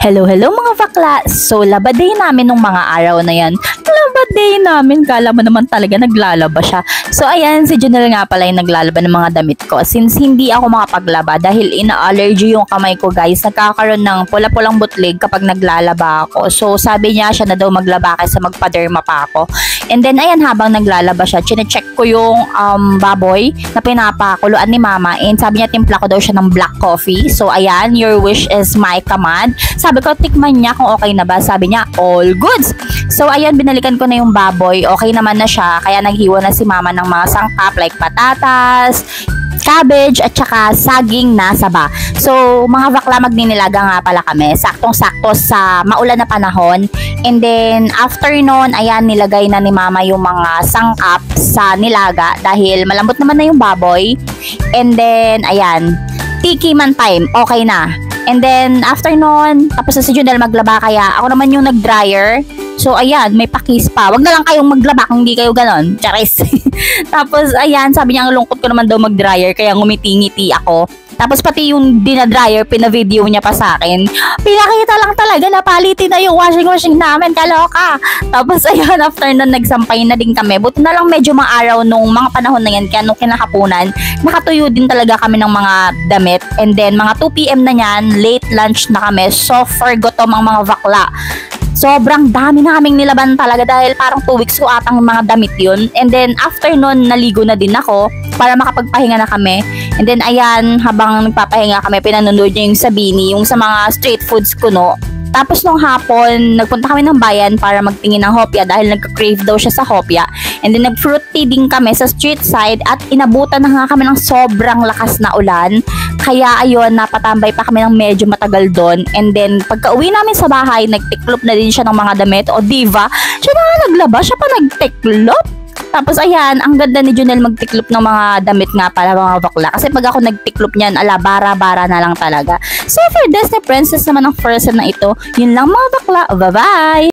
Hello mga bakla! So, laba day namin nung mga araw na yan. Laba day namin, kala mo naman talaga naglalaba siya. So, ayan, si Junel nga pala yung naglalaba ng mga damit ko. Since hindi ako makapaglaba dahil ina-allergy yung kamay ko guys, nagkakaroon ng pula-pulang butlig kapag naglalaba ako. So, sabi niya siya na daw maglaba kaysa magpa-derma pa ako. And then, ayan, habang naglalaba siya, chinecheck ko yung baboy na pinapakuluan ni mama. And sabi niya, timpla ko daw siya ng black coffee. So, ayan, your wish is my command. Sabi ko, tikman niya kung okay na ba. Sabi niya, all goods. So, ayan, binalikan ko na yung baboy. Okay naman na siya. Kaya naghiwa na si mama ng mga sangkap like patatas, cabbage, at saka saging na saba. So, mga bakla, magninilaga nga pala kami. Saktong-sakto sa maulan na panahon. And then, after nun, ayan, nilagay na ni mama yung mga sangkap sa nilaga dahil malambot naman na yung baboy. And then, ayan, tiki man time, okay na. And then, after nun, tapos na si Junel maglaba, kaya ako naman yung nag-dryer. So, ayan, may pakis pa. Wag na lang kayong maglaba kung hindi kayo ganon. Charis. Tapos, ayan, sabi niya, ang lungkot ko naman daw mag-dryer, kaya ngumiti-ngiti ako. Tapos, pati yung dinadryer, pina-video niya pa sa akin. Pinakita lang talaga na palitin na yung washing namin. Kaloka. Tapos, ayan, after nun, nagsampay na din kami. Buti na lang medyo mga araw nung mga panahon na yan, kaya nung kinakapunan, nakatuyo din talaga kami ng mga damit. And then, mga 2 PM na yan, late lunch na kami. So, gutom ang mga bakla. Sobrang dami naming nilaban talaga dahil parang 2 weeks ko atang mga damit yun. And then, after nun, naligo na din ako para makapagpahinga na kami. And then, ayan, habang nagpapahinga kami, pinanonood niya yung Sabini, yung sa mga street foods kuno. Tapos nung hapon, nagpunta kami ng bayan para magtingin ng hopya dahil nagka-crave daw siya sa hopya. And then nag-fruit tea din kami sa street side at inabutan na nga kami ng sobrang lakas na ulan. Kaya ayun, napatambay pa kami ng medyo matagal doon. And then pagka uwi namin sa bahay, nagtiklop na din siya ng mga damit. O diva, siya na nga naglaba, siya pa nagtiklop. Tapos ayan, ang ganda ni Junel magtiklop ng mga damit nga para mga bakla. Kasi pag ako nagtiklop niyan, ala, bara-bara na lang talaga. So for Disney Princess naman ang first na ito, yun lang mga bakla. Bye-bye!